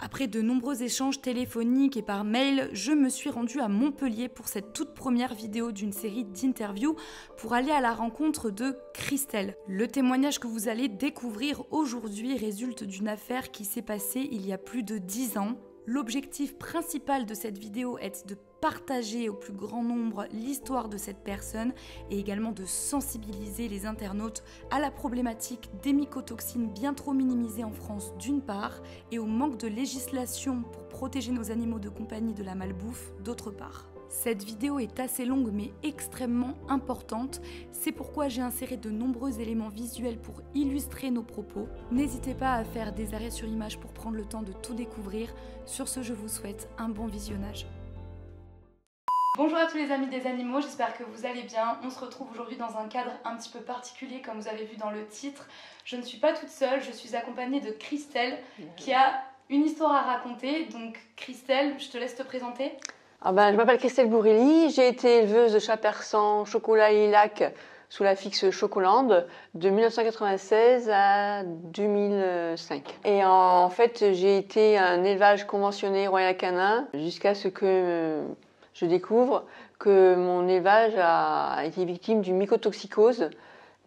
Après de nombreux échanges téléphoniques et par mail, je me suis rendue à Montpellier pour cette toute première vidéo d'une série d'interviews pour aller à la rencontre de Christelle. Le témoignage que vous allez découvrir aujourd'hui résulte d'une affaire qui s'est passée il y a plus de 10 ans. L'objectif principal de cette vidéo est de partager au plus grand nombre l'histoire de cette personne et également de sensibiliser les internautes à la problématique des mycotoxines bien trop minimisées en France d'une part et au manque de législation pour protéger nos animaux de compagnie de la malbouffe d'autre part. Cette vidéo est assez longue mais extrêmement importante, c'est pourquoi j'ai inséré de nombreux éléments visuels pour illustrer nos propos. N'hésitez pas à faire des arrêts sur image pour prendre le temps de tout découvrir. Sur ce, je vous souhaite un bon visionnage. Bonjour à tous les amis des animaux, j'espère que vous allez bien. On se retrouve aujourd'hui dans un cadre un petit peu particulier comme vous avez vu dans le titre. Je ne suis pas toute seule, je suis accompagnée de Christelle qui a une histoire à raconter. Donc Christelle, je te laisse te présenter. Je m'appelle Christelle Bourrelly, j'ai été éleveuse de chats persans, chocolat et lilac sous la fixe Chocoland de 1996 à 2005. Et en fait, j'ai été un élevage conventionné Royal Canin jusqu'à ce que je découvre que mon élevage a été victime d'une mycotoxicose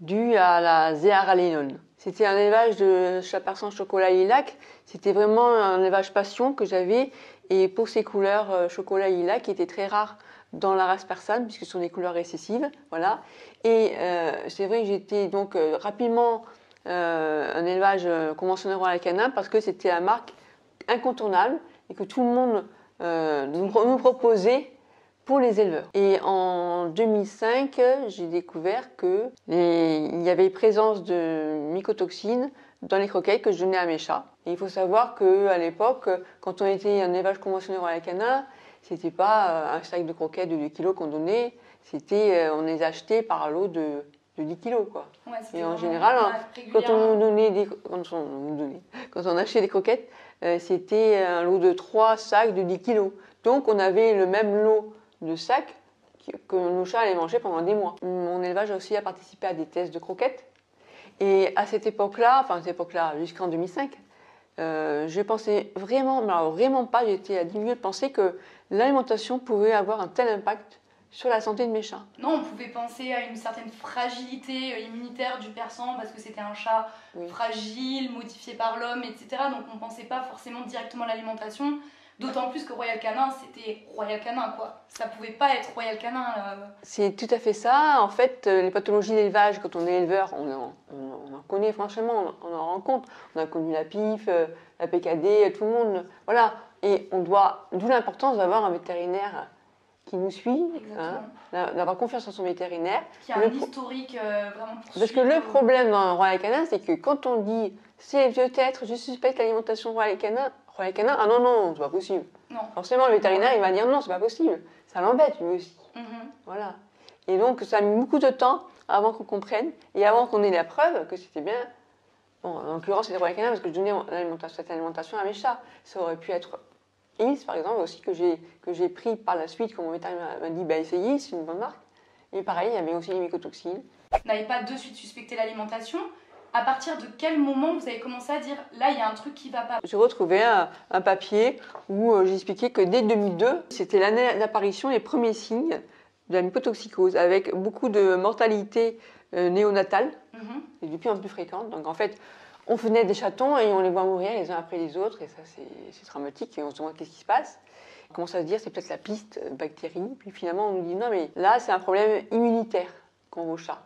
due à la zéaralénone. C'était un élevage de chats persans chocolat et lilac, c'était vraiment un élevage passion que j'avais. Et pour ces couleurs chocolat et lilac qui étaient très rares dans la race persane, puisque ce sont des couleurs récessives, voilà. Et c'est vrai que j'étais donc rapidement un élevage conventionnel Royal Canin parce que c'était la marque incontournable et que tout le monde nous proposait pour les éleveurs. Et en 2005, j'ai découvert qu'il y avait présence de mycotoxines dans les croquettes que je donnais à mes chats. Et il faut savoir qu'à l'époque, quand on était un élevage conventionnel Royal Canin, c'était pas un sac de croquettes de 2 kilos qu'on donnait, c'était on les achetait par lot de 10 kilos, quoi. Ouais, et en général, quand on achetait des croquettes, c'était un lot de 3 sacs de 10 kilos. Donc on avait le même lot de sacs que nos chats allaient manger pendant des mois. Mon élevage aussi a participé à des tests de croquettes. Et à cette époque-là, jusqu'en 2005, je pensais vraiment, mais alors vraiment pas, j'étais à 10 minutes de penser que l'alimentation pouvait avoir un tel impact sur la santé de mes chats. Non, on pouvait penser à une certaine fragilité immunitaire du persan parce que c'était un chat fragile, modifié par l'homme, etc. Donc on ne pensait pas forcément directement à l'alimentation. D'autant plus que Royal Canin, c'était Royal Canin, quoi. Ça pouvait pas être Royal Canin. C'est tout à fait ça. En fait, les pathologies d'élevage, quand on est éleveur, on en connaît franchement, on en rencontre. On a connu la PIF, la PKD, tout le monde. Voilà. Et d'où l'importance d'avoir un vétérinaire qui nous suit, hein, d'avoir confiance en son vétérinaire. Qui a un historique vraiment pour Parce que le problème dans Royal Canin, c'est que quand on dit c'est peut-être, je suspecte l'alimentation Royal Canin, ah non, c'est pas possible. Non. Forcément, le vétérinaire, il va dire non, c'est pas possible. Ça l'embête, lui aussi. Voilà. Et donc, ça a mis beaucoup de temps avant qu'on comprenne et avant qu'on ait la preuve que c'était bien. Bon, en l'occurrence, c'était Royal Canin parce que je donnais cette alimentation à mes chats. Ça aurait pu être Is, par exemple, aussi, que j'ai pris par la suite, quand mon vétérinaire m'a dit, essayez, c'est une bonne marque. Et pareil, il y avait aussi les mycotoxines. Vous n'avez pas de suite suspecté l'alimentation. À partir de quel moment vous avez commencé à dire là il y a un truc qui va pas? J'ai retrouvé un papier où j'expliquais que dès 2002, c'était l'année d'apparition des premiers signes de la mycotoxicose avec beaucoup de mortalité néonatale et de plus en plus fréquente. Donc en fait, on venait des chatons et on les voit mourir les uns après les autres et ça c'est dramatique et on se demande qu'est-ce qui se passe. On commence à se dire c'est peut-être la piste bactérie, puis finalement on nous dit non mais là c'est un problème immunitaire qu'ont vos chats.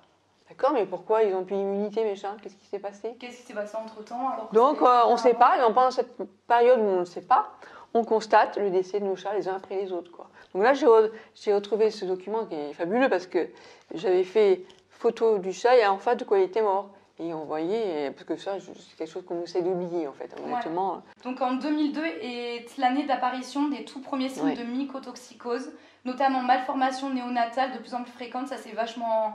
D'accord, mais pourquoi ils ont plus d'immunité, mes chats? Qu'est-ce qui s'est passé? Qu'est-ce qui s'est passé entre-temps alors? Donc, on ne sait pas, et pendant cette période où on ne sait pas, on constate le décès de nos chats les uns après les autres, quoi. Donc là, j'ai retrouvé ce document qui est fabuleux parce que j'avais fait photo du chat et en face de quoi il était mort. Et on voyait, parce que ça, c'est quelque chose qu'on essaie d'oublier, en fait, honnêtement. Donc en 2002 est l'année d'apparition des tout premiers signes de mycotoxicose, notamment malformation néonatale de plus en plus fréquente, ça c'est vachement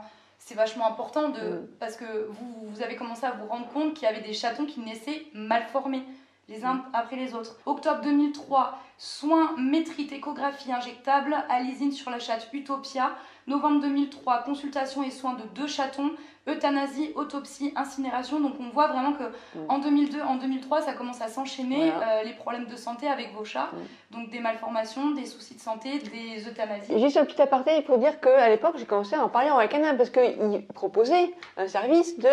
important parce que vous avez commencé à vous rendre compte qu'il y avait des chatons qui naissaient mal formés. les uns après les autres. Octobre 2003, soins métrites échographie injectable, alizine sur la chatte Utopia. Novembre 2003, consultation et soins de 2 chatons, euthanasie, autopsie, incinération. Donc on voit vraiment que en 2002, en 2003, ça commence à s'enchaîner les problèmes de santé avec vos chats. Donc des malformations, des soucis de santé, des euthanasies. Juste un petit aparté pour dire qu'à l'époque, j'ai commencé à en parler en Royal parce qu'ils proposaient un service de...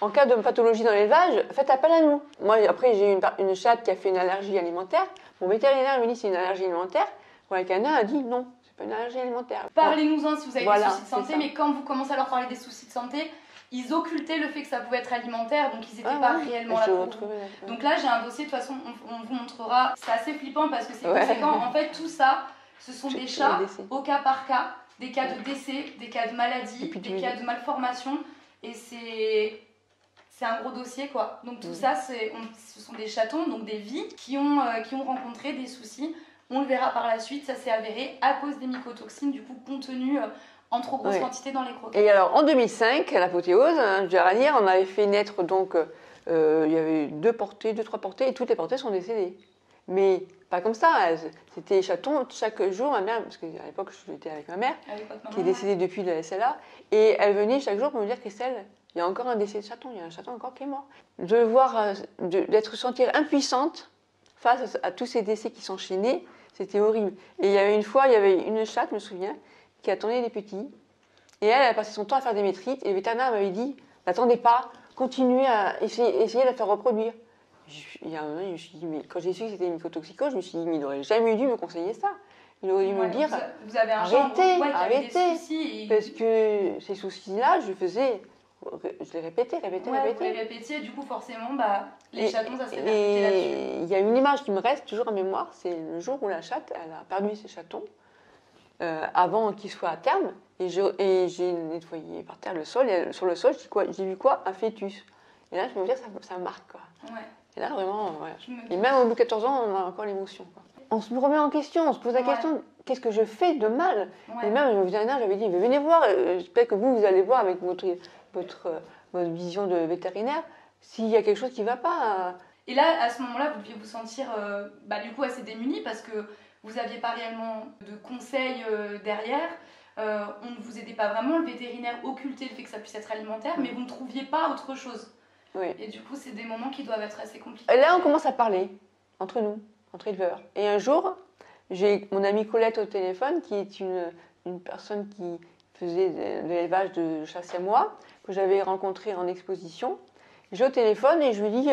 En cas de pathologie dans l'élevage, faites appel à nous. Moi, après, j'ai eu une chatte qui a fait une allergie alimentaire. Mon vétérinaire me dit c'est une allergie alimentaire. Royal Canin a dit non, c'est pas une allergie alimentaire. Parlez-nous-en si vous avez des soucis de santé, mais quand vous commencez à leur parler des soucis de santé, ils occultaient le fait que ça pouvait être alimentaire, donc ils n'étaient pas réellement là pour vous. Donc là, j'ai un dossier, de toute façon, on vous montrera. C'est assez flippant parce que c'est conséquent. En fait, tout ça, ce sont des chats au cas par cas, des cas de décès, des cas de maladie, des cas de malformation. Et c'est un gros dossier, quoi. Donc tout ça, ce sont des chatons, donc des vies, qui ont rencontré des soucis. On le verra par la suite, ça s'est avéré à cause des mycotoxines, du coup contenues en trop grosse quantité dans les croquettes. Et alors en 2005, à l'apothéose, je dois dire, on avait fait naître donc, il y avait 3 portées, et toutes les portées sont décédées. Mais pas comme ça, c'était chatons chaque jour, ma mère, parce qu'à l'époque j'étais avec ma mère, qui est décédée depuis le SLA, et elle venait chaque jour pour me dire Christelle, il y a encore un décès de chaton, il y a un chaton encore qui est mort. De voir, d'être sentir impuissante face à tous ces décès qui s'enchaînaient, c'était horrible. Et il y avait une fois, il y avait une chatte, je me souviens, qui attendait des petits, et elle a passé son temps à faire des métrites, et le vétérinaire m'avait dit, n'attendez pas, continuez à essayer de la faire reproduire. Il y a un moment, je me suis dit, mais quand j'ai su que c'était une mycotoxicose, je me suis dit, mais il n'aurait jamais dû me conseiller ça. Il aurait dû me dire, vous avez un arrêtez, parce que ces soucis-là, je les répétais. Vous les répétiez, du coup, forcément, les chatons, ça s'est répercuté là-dessus. Il y a une image qui me reste toujours en mémoire, c'est le jour où la chatte, elle a perdu ses chatons, avant qu'ils soient à terme, et j'ai nettoyé par terre le sol, et sur le sol, j'ai vu quoi? Un fœtus. Et là, je me dis, ça me marque, quoi. Et là, vraiment, et même au bout de 14 ans, on a encore l'émotion, quoi. On se remet en question, on se pose la question, qu'est-ce que je fais de mal? Et même, le vétérinaire, j'avais dit, mais venez voir, peut-être que vous allez voir avec votre vision de vétérinaire, s'il y a quelque chose qui ne va pas. Et là, à ce moment-là, vous deviez vous sentir du coup assez démunis parce que vous n'aviez pas réellement de conseils derrière. On ne vous aidait pas vraiment, le vétérinaire occultait le fait que ça puisse être alimentaire, mais vous ne trouviez pas autre chose. Et du coup, c'est des moments qui doivent être assez compliqués. Là, on commence à parler entre nous, entre éleveurs. Et un jour, j'ai mon amie Colette au téléphone, qui est une personne qui faisait de l'élevage de chats siamois, que j'avais rencontré en exposition. J'ai au téléphone et je lui dis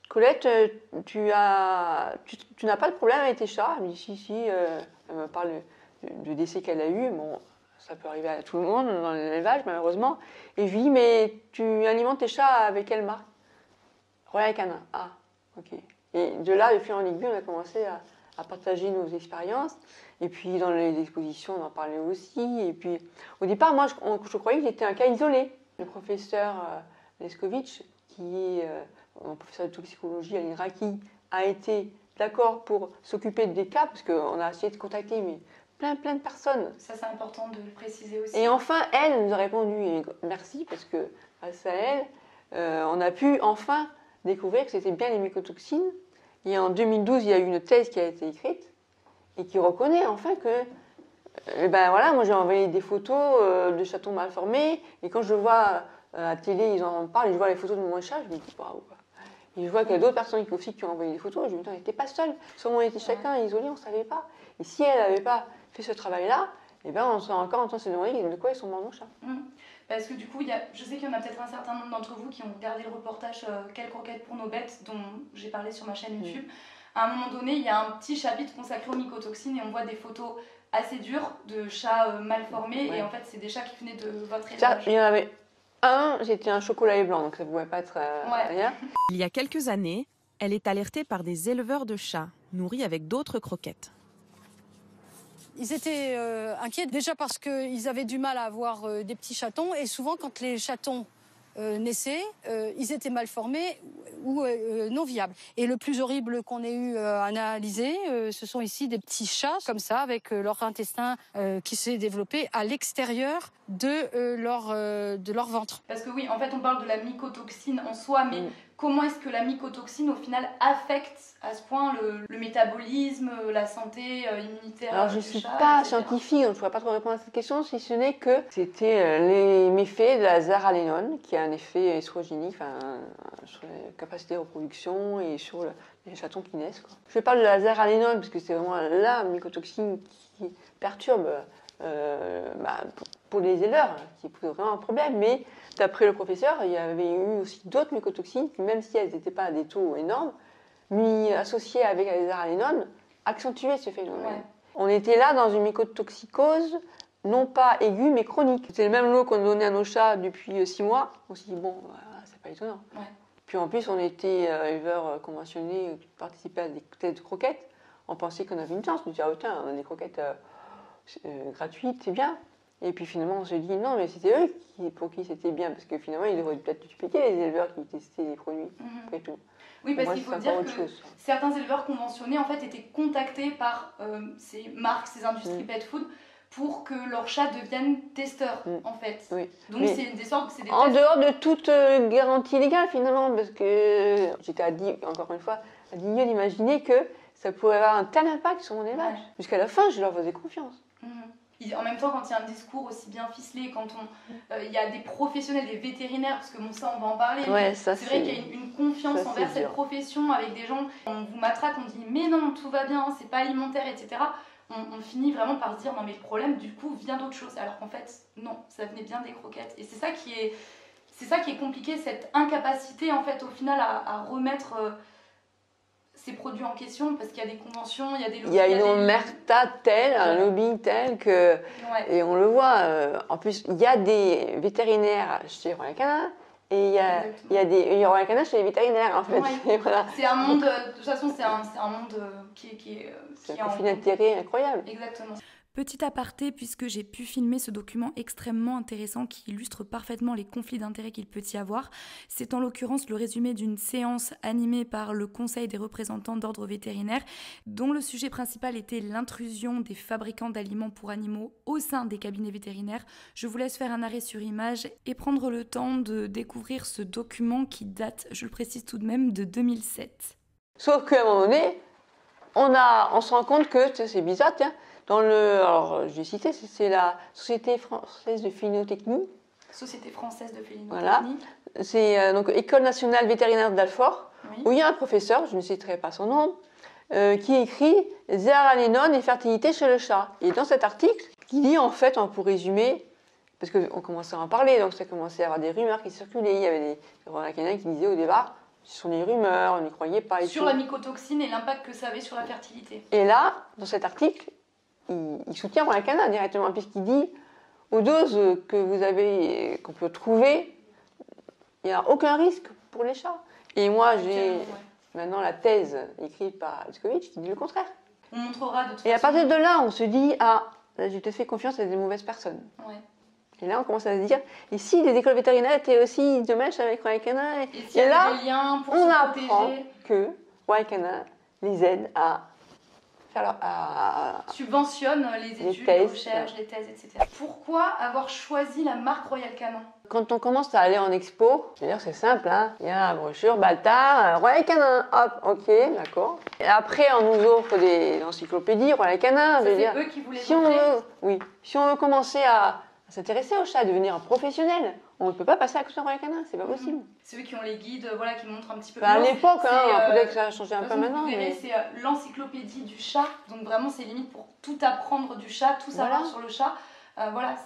Colette, tu n'as pas de problème avec tes chats? Elle me dit si. Elle me parle du décès qu'elle a eu. Bon, ça peut arriver à tout le monde dans l'élevage, malheureusement. Et je lui dis mais tu alimentes tes chats avec quelle marque? Royal Canin. Ah, ok. Et de là, de fil en aiguille, on a commencé à partager nos expériences. Et puis dans les expositions, on en parlait aussi. Et puis au départ, moi, je croyais qu'il était un cas isolé. Le professeur Leskovitch, qui est un professeur de toxicologie à l'INRAE, a été d'accord pour s'occuper des cas, parce qu'on a essayé de contacter mais plein de personnes. Ça, c'est important de le préciser aussi. Et enfin, elle nous a répondu, et merci, parce que grâce à elle, on a pu enfin découvrir que c'était bien les mycotoxines. Et en 2012, il y a eu une thèse qui a été écrite et qui reconnaît enfin que, moi j'ai envoyé des photos de chatons mal formés, et quand je vois à la télé, ils en parlent, et je vois les photos de mon chat, je me dis waouh. Et je vois qu'il y a d'autres personnes aussi qui ont envoyé des photos, et je me dis on n'était pas seuls, sûrement on était chacun isolé, on ne savait pas. Et si elle n'avait pas fait ce travail-là, on serait encore en train de se demander de quoi ils sont morts nos chats. Parce que du coup, je sais qu'il y en a peut-être un certain nombre d'entre vous qui ont regardé le reportage Quelles croquettes pour nos bêtes, dont j'ai parlé sur ma chaîne YouTube. À un moment donné, il y a un petit chapitre consacré aux mycotoxines et on voit des photos assez dures de chats mal formés. Et en fait, c'est des chats qui venaient de votre élevage. Il y en avait un, c'était un chocolat et blanc, donc ça ne pouvait pas être rien. Il y a quelques années, elle est alertée par des éleveurs de chats, nourris avec d'autres croquettes. Ils étaient inquiets déjà parce qu'ils avaient du mal à avoir des petits chatons, et souvent quand les chatons naissaient, ils étaient mal formés ou non viables. Et le plus horrible qu'on ait eu à analyser, ce sont ici des petits chats comme ça, avec leur intestin qui s'est développé à l'extérieur de leur ventre. Parce que oui, en fait, on parle de la mycotoxine en soi, mais comment est-ce que la mycotoxine au final affecte à ce point le métabolisme, la santé immunitaire. Alors je ne suis pas scientifique, donc je ne pourrais pas trop répondre à cette question, si ce n'est que c'était les méfaits de la zaralénone, qui a un effet estrogénique sur la capacité de reproduction et sur les chatons qui naissent, quoi. Je parle de la zaralénone parce que c'est vraiment la mycotoxine qui perturbe pour les éleveurs, qui pose vraiment un problème. Mais d'après le professeur, il y avait eu aussi d'autres mycotoxines qui, même si elles n'étaient pas à des taux énormes, mais associées avec la zaralénone, accentuaient ce phénomène. Ouais. On était là dans une mycotoxicose, non pas aiguë, mais chronique. C'était le même lot qu'on donnait à nos chats depuis 6 mois. On s'est dit, bon, c'est pas étonnant. Ouais. Puis en plus, on était éleveurs conventionnés qui participaient à des tests de croquettes. On pensait qu'on avait une chance. On se disait, oh, tiens, on a des croquettes gratuites, c'est bien. Et puis finalement, on se dit, non, mais c'était eux pour qui c'était bien. Parce que finalement, ils devraient peut-être expliquer les éleveurs qui testaient les produits. Et tout. Oui, parce qu'il faut dire que certains éleveurs conventionnés en fait, étaient contactés par ces marques, ces industries pet food, pour que leurs chats deviennent testeurs, en fait. Oui. Donc c'est des sortes, c'est des en dehors de toute garantie légale, finalement, parce que j'étais encore une fois indignée d'imaginer que ça pourrait avoir un tel impact sur mon élevage. Ouais. Jusqu'à la fin, je leur faisais confiance. En même temps, quand il y a un discours aussi bien ficelé, quand il y a des professionnels, des vétérinaires, parce que bon, ça, on va en parler, ouais, c'est vrai qu'il y a une confiance envers cette profession avec des gens, on vous matraque, on dit mais non, tout va bien, c'est pas alimentaire, etc. On finit vraiment par se dire non mais le problème du coup vient d'autre chose, alors qu'en fait non, ça venait bien des croquettes. Et c'est ça qui est compliqué, cette incapacité en fait au final à remettre ces produits en question, parce qu'il y a des conventions, il y a des lobbies. Il y a une omerta telle, un lobby tel que... Ouais. Et on le voit, en plus, il y a des vétérinaires chez Royal Canin, et il y a Royal Canin chez les vétérinaires, en fait. Ouais. Voilà. C'est un monde, de toute façon, c'est un monde qui un conflit d'intérêts incroyable. Exactement. Petit aparté, puisque j'ai pu filmer ce document extrêmement intéressant qui illustre parfaitement les conflits d'intérêts qu'il peut y avoir, c'est en l'occurrence le résumé d'une séance animée par le Conseil des représentants d'ordre vétérinaire, dont le sujet principal était l'intrusion des fabricants d'aliments pour animaux au sein des cabinets vétérinaires. Je vous laisse faire un arrêt sur image et prendre le temps de découvrir ce document qui date, je le précise tout de même, de 2007. Sauf qu'à un moment donné, on se rend compte que, c'est bizarre, tiens, alors je vais citer, c'est la Société française de félinotechnie. Société française de félinotechnie. Voilà. C'est donc École nationale vétérinaire d'Alfort, oui. Où il y a un professeur, je ne citerai pas son nom, qui écrit zaralénone et fertilité chez le chat. Et dans cet article, il dit en fait, pour résumer, parce qu'on commençait à en parler, donc ça commençait à avoir des rumeurs qui circulaient. Il y avait des canins qui disaient au départ, ce sont des rumeurs, on n'y croyait pas. Sur la mycotoxine et l'impact que ça avait sur la fertilité. Et là, dans cet article, il soutient Royal Canin directement, puisqu'il dit aux doses qu'on peut trouver, il n'y a aucun risque pour les chats. Et moi, j'ai maintenant la thèse écrite par Leskovitch qui dit le contraire. On montrera de toute façon. Et à partir de là, on se dit, j'ai peut-être fait confiance à des mauvaises personnes. Ouais. Et là, on commence à se dire, et si les écoles vétérinaires étaient aussi de mèche avec Royal Canin, et là, des liens pour on apprend que Royal Canin les aide à subventionne les études, les recherches, les thèses, etc. Pourquoi avoir choisi la marque Royal Canin? Quand on commence à aller en expo, je veux dire, c'est simple, hein. Il y a la brochure, Baltar, Royal Canin, hop, ok, d'accord. Et après, on nous offre des encyclopédies, Royal Canin. C'est eux qui voulaient si on veut commencer à s'intéresser au chat, à devenir un professionnel, on ne peut pas passer à côté de Royal Canin, c'est pas possible. C'est eux qui ont les guides, qui montrent un petit peu. À l'époque, peut-être que ça a changé un peu maintenant. Vous verrez, c'est l'encyclopédie du chat, donc vraiment c'est limite pour tout apprendre du chat, tout savoir sur le chat.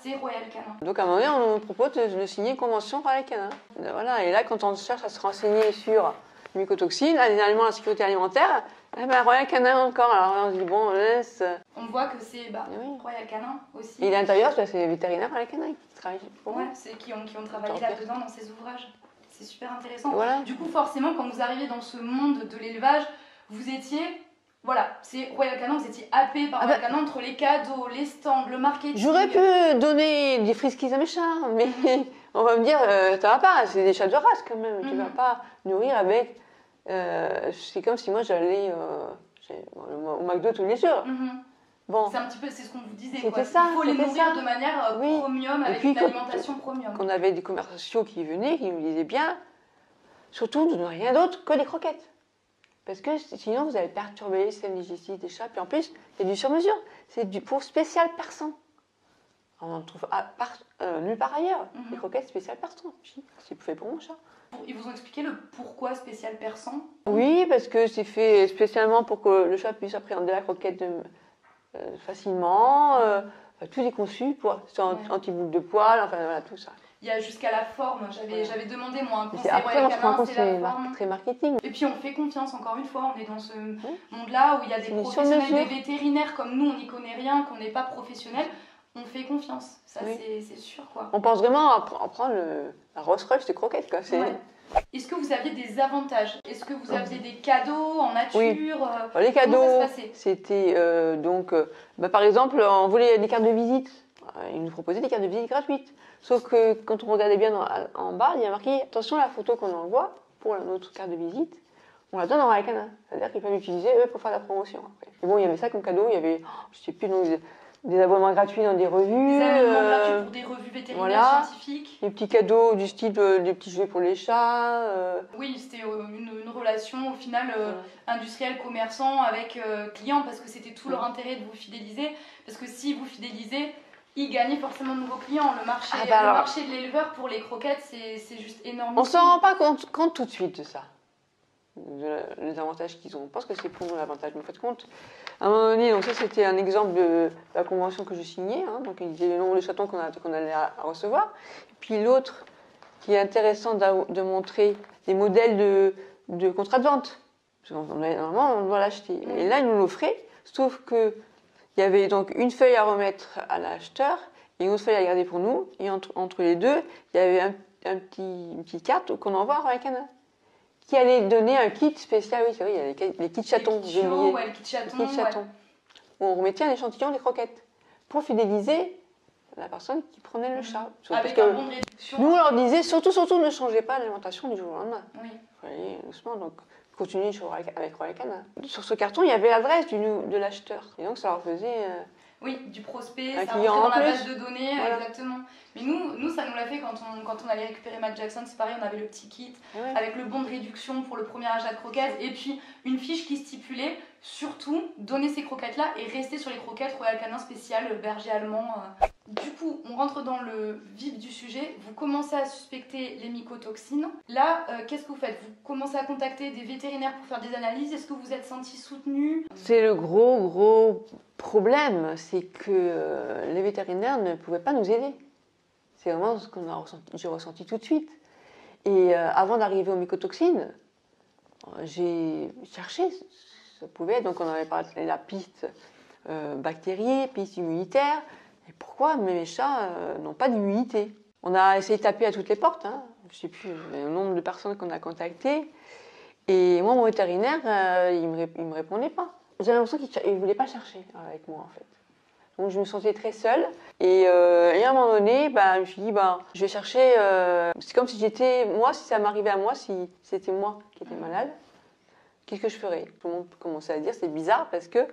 C'est Royal Canin. Donc à un moment donné, on nous propose de signer une convention Royal Canin. Voilà, et là, quand on cherche à se renseigner sur les mycotoxines, les aliments, la sécurité alimentaire, Royal Canin encore. Alors on se dit, bon, on laisse. On voit que c'est Royal Canin aussi. Et l'intérieur, c'est les vétérinaires Royal Canin qui travaillent pour c'est qui ont travaillé là-dedans dans ces ouvrages. C'est super intéressant. Voilà. Du coup, forcément, quand vous arrivez dans ce monde de l'élevage, vous étiez... c'est Royal Canin, vous étiez happé par Royal Canin entre les cadeaux, les stands, le marketing. J'aurais pu donner des friskies à mes chats, mais on va me dire, ça va pas, c'est des chats de race quand même, tu vas pas nourrir avec... c'est comme si moi j'allais au McDo tous les jours. Bon. C'est un petit peu, c'est ce qu'on vous disait. Il faut les nourrir de manière premium, avec une alimentation premium. Qu'on avait des commerciaux qui venaient, qui nous disaient bien, surtout de rien d'autre que des croquettes. Parce que sinon, vous allez perturber le système digestif des chats. Puis en plus, il y a du sur-mesure. C'est du pour spécial persan. On en trouve nulle part ailleurs. Des croquettes spéciales persan. C'est fait pour mon chat. Ils vous ont expliqué le pourquoi spécial persan? Oui, parce que c'est fait spécialement pour que le chat puisse appréhender la croquette facilement. Tout est conçu pour anti-boucle de poils, enfin voilà, tout ça. Il y a jusqu'à la forme. J'avais demandé, moi, un conseil Après, Royal on se rend Canin, compte c'est que la forme. c'est très marketing. Et puis, on fait confiance, encore une fois. On est dans ce monde-là où il y a des C'est professionnels, sur-mesure. des vétérinaires comme nous, on n'y connaît rien, qu'on n'est pas professionnels. On fait confiance. Ça, c'est sûr, quoi. On pense vraiment à prendre la Rolls-Royce de croquettes, quoi. Ouais. Est-ce que vous aviez des avantages? Est-ce que vous aviez des cadeaux en nature? Oui. Les cadeaux, comment ça se passait? c'était par exemple, on voulait des cartes de visite. Ils nous proposaient des cartes de visite gratuites. Sauf que quand on regardait bien en bas, il y a marqué attention, la photo qu'on envoie pour notre carte de visite, on la donne en Royal Canin. C'est-à-dire qu'ils peuvent l'utiliser eux pour faire la promotion. Après. Et bon, il y avait ça comme cadeau. Il y avait, je sais plus, donc, des abonnements gratuits dans des revues. Des abonnements gratuits pour des revues vétérinaires scientifiques. Des petits cadeaux du style des petits jouets pour les chats. Oui, c'était une relation au final industrielle, commerçant avec clients parce que c'était tout leur intérêt de vous fidéliser. Parce que si vous fidélisez, ils gagnaient forcément de nouveaux clients. Le marché de l'éleveur pour les croquettes, c'est juste énorme. On ne s'en rend pas compte tout de suite de ça. Les avantages qu'ils ont. On pense que c'est pour nous l'avantage. Mais en fait, compte, à un moment donné, donc ça c'était un exemple de la convention que je signais. Donc il disait le nombre de chatons qu'on allait recevoir. Et puis l'autre, qui est intéressant de montrer des modèles de contrat de vente. Normalement, on doit l'acheter. Et là, ils nous l'offraient. Sauf que il y avait donc une feuille à remettre à l'acheteur et une autre feuille à garder pour nous. Et entre les deux, il y avait une petite carte qu'on envoie à Royal Canin, qui allait donner un kit spécial. Oui, c'est vrai, il y a les kits chatons. Les kits chatons. Où on remettait un échantillon des croquettes pour fidéliser la personne qui prenait le chat. Avec un bon de réduction. Nous, on leur disait surtout, ne changez pas l'alimentation du jour au lendemain. Oui. Il faut aller doucement, donc continuer avec Royal Canin. Sur ce carton, il y avait l'adresse de l'acheteur. Et donc, ça leur faisait... Oui, du prospect, un ça client rentrait dans en la plus. base de données, Voilà. Exactement. Mais nous, ça nous l'a fait quand on allait récupérer Matt Jackson, c'est pareil, on avait le petit kit avec le bon de réduction pour le premier achat de croquettes et puis une fiche qui stipulait surtout donner ces croquettes-là et rester sur les croquettes Royal Canin spécial berger allemand. Du coup, on rentre dans le vif du sujet. Vous commencez à suspecter les mycotoxines. Là, qu'est-ce que vous faites? Vous commencez à contacter des vétérinaires pour faire des analyses. Est-ce que vous êtes senti soutenu? C'est le gros problème, c'est que les vétérinaires ne pouvaient pas nous aider. C'est vraiment ce j'ai ressenti tout de suite. Et avant d'arriver aux mycotoxines, j'ai cherché. Ça pouvait être, donc on avait parlé de la piste bactérie, piste immunitaire. Et pourquoi mes chats n'ont pas d'immunité? On a essayé de taper à toutes les portes. Je ne sais plus le nombre de personnes qu'on a contactées. Et moi, mon vétérinaire, il me répondait pas. J'ai l'impression qu'il ne voulait pas chercher avec moi, en fait. Donc, je me sentais très seule. Et à un moment donné, je me suis dit, je vais chercher... c'est comme si moi, si ça m'arrivait à moi, si c'était moi qui étais malade, qu'est-ce que je ferais? Tout le monde commençait à dire, c'est bizarre, parce que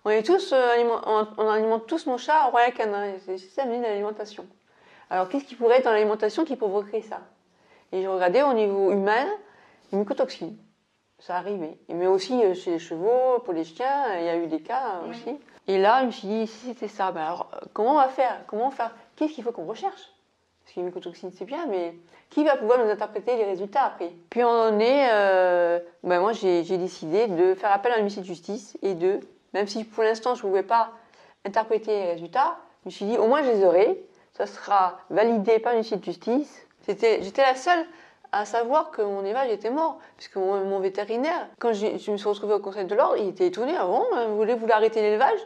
on alimente tous nos chats au Royal Canin. C'est ça, l'alimentation. Alors, qu'est-ce qui pourrait être dans l'alimentation qui provoquerait ça? Et je regardais au niveau humain, les mycotoxines. Ça arrivait. Mais aussi chez les chevaux, pour les chiens, il y a eu des cas aussi. Et là, je me suis dit, si c'était ça, alors comment on va faire? Qu'est-ce qu'il faut qu'on recherche? Parce que les mycotoxines, c'est bien, mais qui va pouvoir nous interpréter les résultats après? Puis à un moment donné, moi, j'ai décidé de faire appel à l'huissier de justice et même si pour l'instant, je ne pouvais pas interpréter les résultats, je me suis dit, au moins, je les aurai. Ça sera validé par l'huissier de justice. J'étais la seule à savoir que mon élevage était mort. Parce que mon vétérinaire, quand je me suis retrouvée au conseil de l'ordre, il était étonné. Ah bon, vous voulez arrêter l'élevage?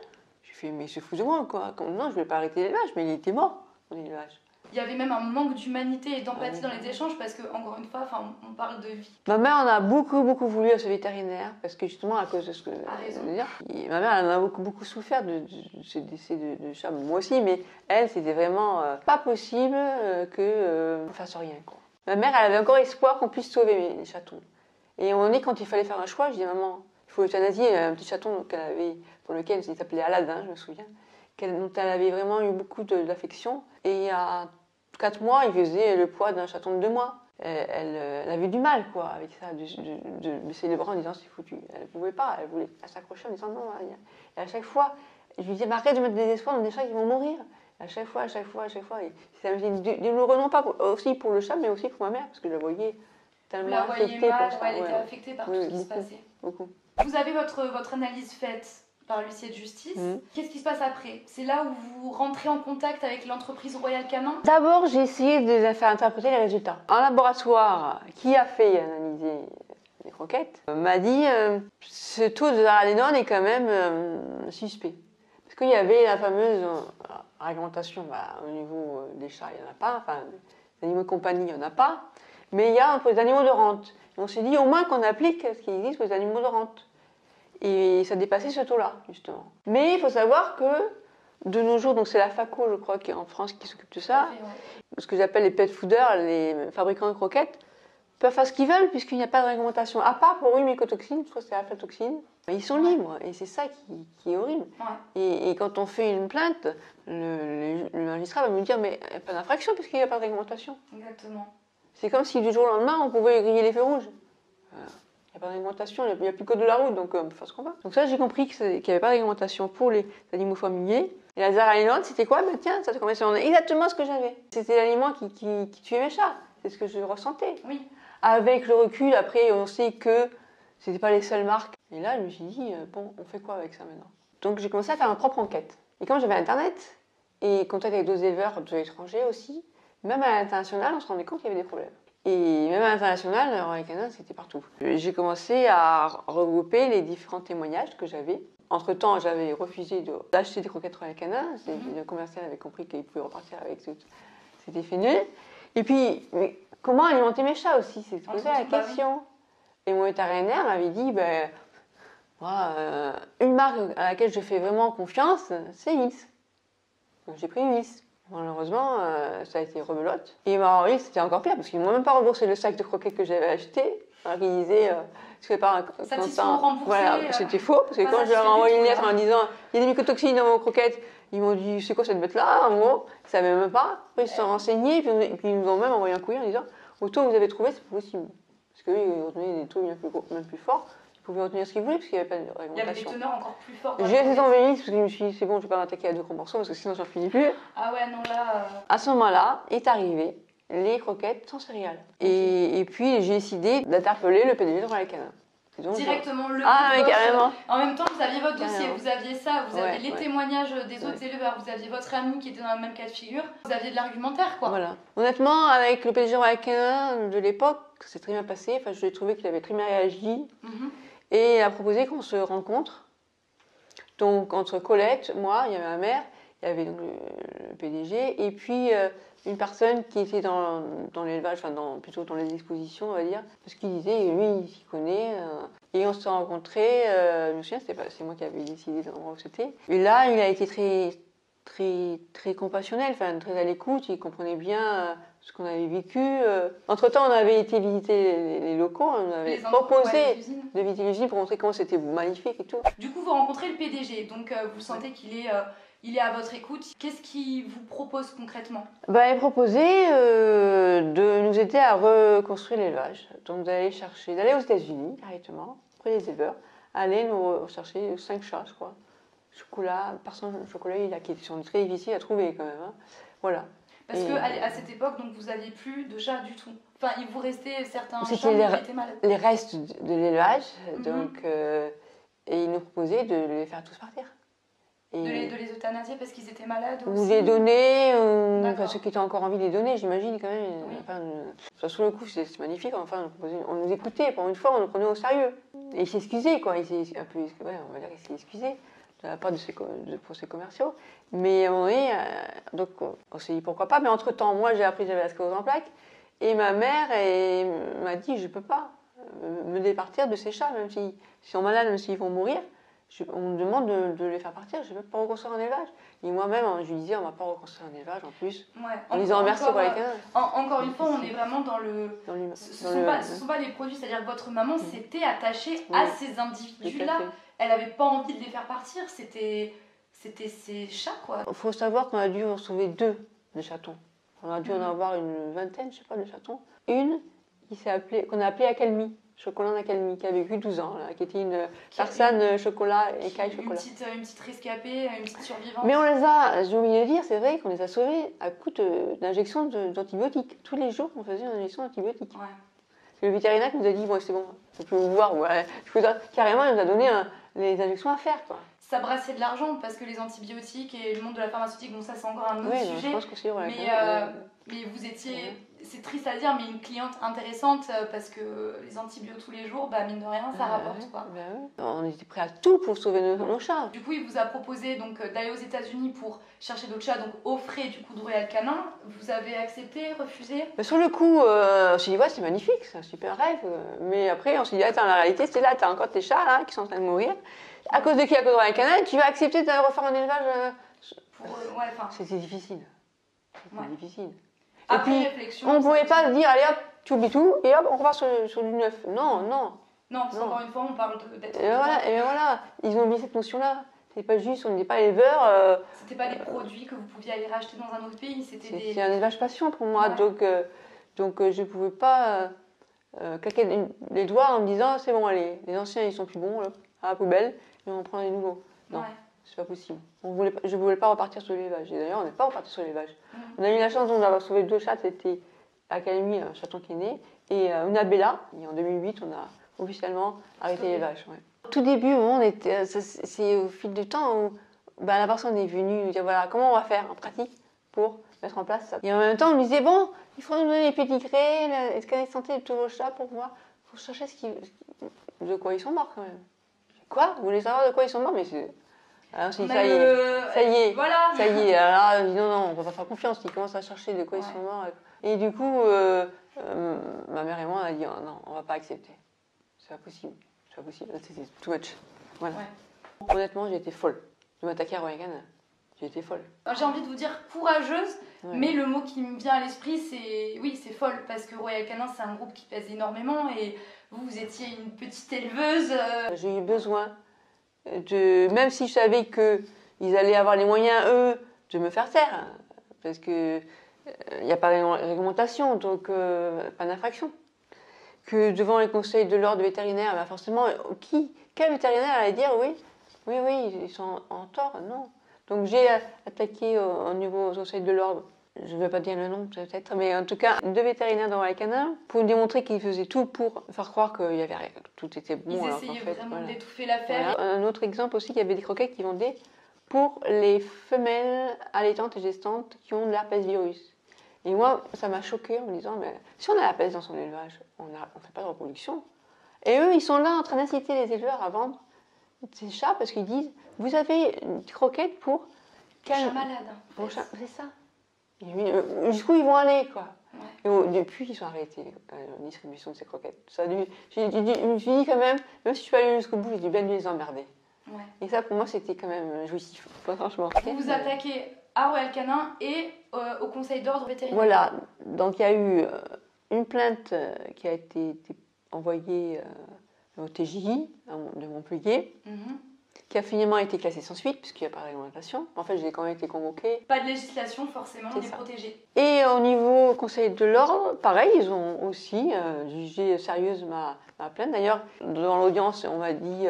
J'ai fait, mais c'est fou de moi, quoi. Non, je ne voulais pas arrêter l'élevage, mais il était mort, mon élevage. Il y avait même un manque d'humanité et d'empathie dans les échanges parce que, encore une fois, on parle de vie. Ma mère en a beaucoup voulu à ce vétérinaire parce que justement à cause de ce que je veux dire. Ma mère elle en a beaucoup souffert de ce décès de chat. Moi aussi, mais elle, c'était vraiment pas possible qu'on fasse rien, quoi. Ma mère, elle avait encore espoir qu'on puisse sauver les chatons. Et à un moment donné, quand il fallait faire un choix, je dis maman, il faut euthanasier un petit chaton qu'elle avait, pour lequel il s'appelait Aladdin, je me souviens. Dont elle avait vraiment eu beaucoup d'affection. Et à 4 mois, il faisait le poids d'un chaton de 2 mois. elle avait du mal quoi, avec ça, de baisser les bras en disant c'est foutu. Elle ne pouvait pas, elle voulait s'accrocher en disant non. Et à chaque fois, je lui disais, arrête de mettre des espoirs dans des chats qui vont mourir. À chaque fois. Et ça me faisait douloureux, non pas aussi pour le chat, mais aussi pour ma mère, parce que je la voyais tellement affectée mal, pour ça. elle était affectée par tout ce qui se passait. Beaucoup. Vous avez votre analyse faite par l'huissier de justice. Qu'est-ce qui se passe après? C'est là où vous rentrez en contact avec l'entreprise Royal Canin? D'abord, j'ai essayé de les faire interpréter les résultats. Un laboratoire qui a fait et analysé les croquettes m'a dit ce taux de zaradénone est quand même suspect. Parce qu'il y avait la fameuse réglementation au niveau des chats, il n'y en a pas, enfin, des animaux de compagnie, il n'y en a pas, mais il y a pour les animaux de rente. Et on s'est dit au moins qu'on applique ce qui existe pour les animaux de rente. Et ça dépassait ce taux-là, justement. Mais il faut savoir que, de nos jours, donc c'est la FACO, je crois, qui est en France, qui s'occupe de ça, ce que j'appelle les pet fooders, les fabricants de croquettes, peuvent faire ce qu'ils veulent, puisqu'il n'y a pas de réglementation. À part pour une mycotoxine, je crois que c'est l'aflatoxine, ils sont libres, et c'est ça qui est horrible. Et quand on fait une plainte, le magistrat va me dire, mais il n'y a pas d'infraction, puisqu'il n'y a pas de réglementation. Exactement. C'est comme si du jour au lendemain, on pouvait griller les feux rouges. Il n'y a pas de réglementation, il n'y a plus que de la route, donc on peut faire ce qu'on veut. Donc ça, j'ai compris qu'il n'y avait pas de réglementation pour les animaux familiers. Et la zaradénone, c'était quoi? Ben tiens, ça correspondait exactement ce que j'avais. C'était l'aliment qui tuait mes chats. C'est ce que je ressentais. Oui. Avec le recul, après, on sait que ce n'étaient pas les seules marques. Et là, je me suis dit, bon, on fait quoi avec ça maintenant? Donc j'ai commencé à faire ma propre enquête. Et comme j'avais Internet, et contact avec d'autres éleveurs de l'étranger aussi, même à l'international, on se rendait compte qu'il y avait des problèmes. Et même à l'international, Royal Canin, c'était partout. J'ai commencé à regrouper les différents témoignages que j'avais. Entre-temps, j'avais refusé d'acheter des croquettes Royal Canin. Le commercial avait compris qu'il pouvait repartir avec c'était fait nul. Et puis, mais comment alimenter mes chats aussi? C'est posé la question. Et mon vétérinaire m'avait dit, une marque à laquelle je fais vraiment confiance, c'est Wills. Donc j'ai pris Wills. Malheureusement, ça a été rebelote. Et oui, c'était encore pire, parce qu'ils ne m'ont même pas remboursé le sac de croquettes que j'avais acheté. Alors qu'ils disaient, tu fais pas un remboursé. Voilà, c'était faux, parce que quand je leur ai envoyé une lettre en disant, il y a des mycotoxines dans vos croquettes, ils m'ont dit, c'est quoi cette bête-là, en gros? Ils ne savaient même pas. Après, ils se sont renseignés, et puis ils nous ont même envoyé un courrier en disant, au taux que vous avez trouvé, c'est possible. Parce qu'eux, ils retenaient des taux même plus forts. Ils pouvaient retenir ce qu'ils voulaient, parce qu'il n'y avait pas de réglementation. Il y avait des teneurs encore plus fortes. J'ai essayé d'envoyer, parce que je me suis dit, c'est bon, je ne vais pas m'attaquer à 2 proportions, parce que sinon, j'en finis plus. Ah ouais, non, là... À ce moment-là, est arrivé les croquettes sans céréales. Et puis, j'ai décidé d'interpeller le PDG de Royal Canin. Directement le mais carrément. En même temps, vous aviez votre dossier, Carrément. vous aviez ça, vous aviez les témoignages des autres éleveurs, vous aviez votre ami qui était dans le même cas de figure, vous aviez de l'argumentaire, quoi. Voilà. Honnêtement, avec le PDG Royal Canin de l'époque, c'est très bien passé. Enfin, je l'ai trouvé qu'il avait très bien réagi. Et il a proposé qu'on se rencontre. Donc, entre Colette, moi, il y avait ma mère, il y avait donc le PDG, et puis une personne qui était dans l'élevage, enfin plutôt dans les expositions, on va dire, parce qu'il disait, lui, il s'y connaît. Et on s'est rencontrés, je me souviens, c'est moi qui avais décidé de l'endroit où c'était. Et là, il a été très compassionnel, enfin, très à l'écoute, il comprenait bien ce qu'on avait vécu. Entre-temps, on avait été visiter les locaux, on avait proposé de visiter l'usine pour montrer comment c'était magnifique et tout. Du coup, vous rencontrez le PDG, donc vous sentez qu'il est à votre écoute. Qu'est-ce qu'il vous propose concrètement? Il proposait de nous aider à reconstruire l'élevage, donc d'aller aux États-Unis directement, auprès des éleveurs, aller nous chercher 5 chats, je crois. Chocolat, qui sont très difficiles à trouver quand même. Hein. Voilà. Parce qu'à cette époque, donc, vous n'aviez plus de chats du tout. Enfin, il vous restait certains chats qui étaient malades. Les restes de l'élevage, donc, et il nous proposait de les faire tous partir. Et de les euthanasier parce qu'ils étaient malades aussi. Ou les donner, ceux qui étaient encore envie de les donner, j'imagine quand même. Oui. Enfin, sur le coup, c'est magnifique. Enfin, on nous écoutait, pour une fois, on nous prenait au sérieux. Et il s'est excusé, quoi. On va dire qu'il s'est excusé de la part pour ses commerciaux. Mais à un moment donné, donc on s'est dit pourquoi pas. Mais entre-temps, moi, j'ai appris que j'avais la sclérose en plaques. Et ma mère m'a dit, je ne peux pas me départir de ces chats, même s'ils sont malades, même s'ils vont mourir. On me demande de les faire partir, je ne peux pas reconstruire un élevage. Et moi-même, je lui disais, on ne va pas reconstruire un élevage en plus. En disant merci pour les canins. Encore une fois, on est vraiment dans le. Ce ne sont pas les produits, c'est-à-dire que votre maman s'était attachée à ces individus-là. Elle n'avait pas envie de les faire partir, c'était ses chats, quoi. Il faut savoir qu'on a dû en sauver 2 de chatons. On a dû en avoir une vingtaine, je sais pas, de chatons. une qu'on a appelée Accalmie, Chocolat d'Accalmie, qui a vécu 12 ans, là, qui était une personne chocolat et caille chocolat. Une petite rescapée, une petite survivante. Mais on les a, j'ai oublié de dire, c'est vrai qu'on les a sauvés à coup d'injections d'antibiotiques. Tous les jours, on faisait une injection d'antibiotiques. Ouais. Le vétérinaire qui nous a dit, bon, c'est bon, je peux vous voir. Ouais. Carrément, il nous a donné les injections à faire, quoi. Ça brassait de l'argent parce que les antibiotiques et le monde de la pharmaceutique, bon ça c'est encore un autre sujet. Je pense qu'aussi, ouais, mais vous étiez, c'est triste à dire, mais une cliente intéressante parce que les antibiotiques tous les jours, bah mine de rien, ça rapporte quoi. On était prêts à tout pour sauver nos chats. Du coup, il vous a proposé donc d'aller aux États-Unis pour chercher d'autres chats, donc aux frais du coup de Royal Canin. Vous avez accepté, refusé? Sur le coup, on s'est dit ouais c'est magnifique, c'est un super rêve. Mais après on s'est dit attends, la réalité c'est là, t'as encore tes chats là qui sont en train de mourir. À cause de qui? À cause de Royal Canin, tu vas accepter de refaire un élevage C'était difficile. C'était difficile. Et puis, réflexion, on ne pouvait pas se dire, allez hop, tu oublies tout, et hop, on repart sur du neuf. Non. Non, parce qu'encore une fois, on parle d'être... Et voilà, ils ont oublié cette notion-là. C'est pas juste, on n'était pas éleveur. C'était pas des produits que vous pouviez aller racheter dans un autre pays, c'était un élevage passion pour moi. Ouais. Donc je ne pouvais pas claquer les doigts en me disant, c'est bon, allez, les anciens, ils sont plus bons, là, à la poubelle, et on prend les nouveaux. Non. C'est pas possible. Je ne voulais pas repartir sur l'élevage. Et d'ailleurs, on n'est pas reparti sur l'élevage. On a eu la chance d'avoir sauvé 2 chats. C'était Accalmie, un chaton qui est né, et une Bella. Et en 2008, on a officiellement arrêté l'élevage. Ouais. Au tout début, c'est au fil du temps où la personne est venue nous dire voilà, comment on va faire en pratique pour mettre en place ça. Et en même temps, on me disait bon, il faut nous donner les pédigrés, les scanners de santé de tous vos chats pour voir. Il faut chercher de quoi ils sont morts quand même. Quoi? Vous voulez savoir de quoi ils sont morts? Mais c'est. Alors, ça y est, voilà. Ça y est. Alors, je dis non, on va pas faire confiance. Ils commencent à chercher de quoi ils sont morts. Et du coup, ma mère et moi, on a dit non, on va pas accepter. C'est pas possible. C'était too much. Voilà. Ouais. Honnêtement, j'ai été folle de m'attaquer à Royal Canin. J'ai été folle. J'ai envie de vous dire courageuse, mais le mot qui me vient à l'esprit, c'est folle, parce que Royal Canin, c'est un groupe qui pèse énormément, et vous étiez une petite éleveuse. J'ai eu besoin même si je savais qu'ils allaient avoir les moyens, eux, de me faire taire, parce qu'il n'y a pas de réglementation, donc pas d'infraction. Que devant les conseils de l'ordre vétérinaire, forcément, quel vétérinaire allait dire oui, ils sont en tort? Non. Donc j'ai attaqué au niveau conseil de l'ordre, je ne vais pas dire le nom peut-être, mais en tout cas 2 vétérinaires dans Royal Canin pour démontrer qu'ils faisaient tout pour faire croire qu'il y avait rien, tout était bon. Ils essayaient vraiment d'étouffer l'affaire. Voilà. Un autre exemple aussi, il y avait des croquettes qui vendaient pour les femelles allaitantes et gestantes qui ont de l'herpès virus. Et moi, ça m'a choquée en me disant, mais si on a l'herpès dans son élevage, on ne fait pas de reproduction. Et eux, ils sont là en train d'inciter les éleveurs à vendre ces chats parce qu'ils disent, vous avez une croquette pour... Chat malade. C'est ça. Jusqu'où ils vont aller, quoi. Ouais. Et depuis, ils ont arrêté la distribution de ces croquettes. Je me suis dit quand même si je peux aller jusqu'au bout, j'ai dû bien les emmerder. Ouais. Et ça, pour moi, c'était quand même jouissif, franchement. Vous vous attaquez à Royal Canin et au conseil d'ordre vétérinaire. Voilà. Donc, il y a eu une plainte qui a été envoyée au TJI de Montpellier. Qui a finalement été classée sans suite, puisqu'il n'y a pas de réglementation. En fait, j'ai quand même été convoquée. Pas de législation, forcément, on est protégé. Et au niveau conseil de l'ordre, pareil, ils ont aussi jugé sérieuse ma plainte. D'ailleurs, dans l'audience, on m'a dit,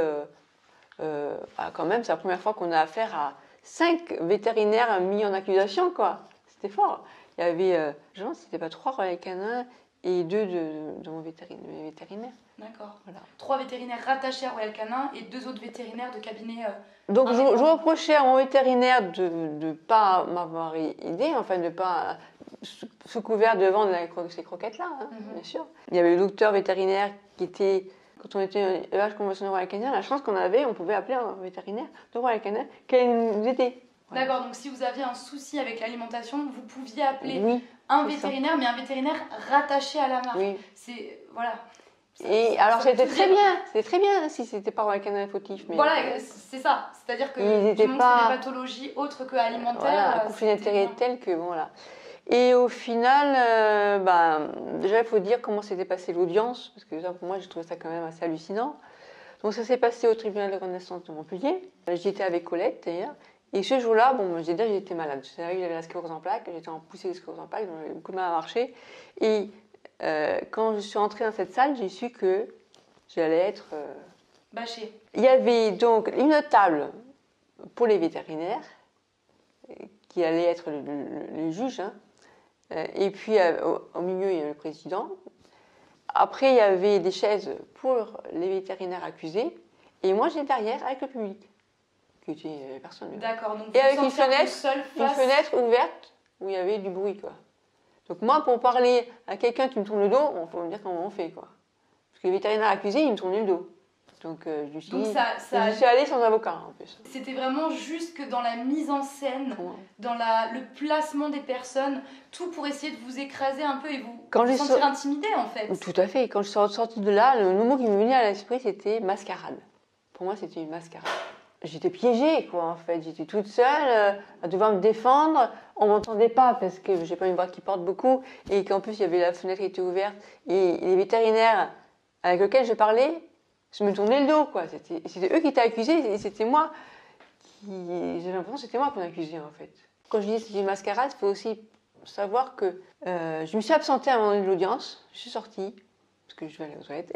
quand même, c'est la première fois qu'on a affaire à 5 vétérinaires mis en accusation, quoi. C'était fort. Il y avait, je pense, c'était pas 3 Royal Canin et 2 de mes vétérinaires. D'accord. Voilà. 3 vétérinaires rattachés à Royal Canin et 2 autres vétérinaires de cabinet. Donc je reprochais à mon vétérinaire de ne pas m'avoir aidé, enfin de ne pas sous couvert de vendre ces croquettes-là, bien sûr. Il y avait le docteur vétérinaire qui était, quand on était un élevage conventionnel Royal Canin, la chance qu'on avait, on pouvait appeler un vétérinaire de Royal Canin qui allait nous aider. Voilà. D'accord, donc si vous aviez un souci avec l'alimentation, vous pouviez appeler un vétérinaire, mais un vétérinaire rattaché à la marque. Oui. Voilà. Et alors c'était très bien si c'était pas Royal Canin fautif. Mais voilà, c'est ça. C'est-à-dire que du moment que c'est des pathologies autres que alimentaires. Voilà, un conflit d'intérêt tel que voilà. Et au final, déjà il faut dire comment s'était passée l'audience, parce que pour moi j'ai trouvé ça quand même assez hallucinant. Donc ça s'est passé au tribunal de grande instance de Montpellier. J'y étais avec Colette d'ailleurs. Et ce jour-là, j'étais malade. Je savais que j'avais la sclérose en plaques, j'étais en poussée de sclérose en plaques, donc j'avais beaucoup de mal à marcher. Et quand je suis entrée dans cette salle, j'ai su que j'allais être bâchée. Il y avait donc une table pour les vétérinaires, qui allait être le juge, hein. Et puis au milieu, il y avait le président. Après, il y avait des chaises pour les vétérinaires accusés. Et moi, j'étais derrière avec le public, qui était personne. D'accord, donc et avec une fenêtre ouverte où il y avait du bruit, quoi. Donc moi, pour parler à quelqu'un qui me tourne le dos, il faut me dire comment on fait, quoi. Parce que les vétérinaires accusés, ils me tournaient le dos. Donc je suis allée sans avocat, en plus. C'était vraiment juste que dans la mise en scène, dans le placement des personnes, tout pour essayer de vous écraser un peu et vous sentir intimidée, en fait. Tout à fait. Quand je suis sortie de là, le mot qui me venait à l'esprit, c'était mascarade. Pour moi, c'était une mascarade. J'étais piégée, quoi, en fait. J'étais toute seule, à devoir me défendre. On ne m'entendait pas parce que j'ai pas une voix qui porte beaucoup et qu'en plus, il y avait la fenêtre qui était ouverte. Et les vétérinaires avec lesquels je parlais, je me tournais le dos, quoi. C'était eux qui étaient accusés et c'était moi j'ai l'impression que c'était moi qu'on accusait, en fait. Quand je dis que c'était une mascarade, il faut aussi savoir que je me suis absentée à un moment donné de l'audience. Je suis sortie, parce que je vais aller aux toilettes,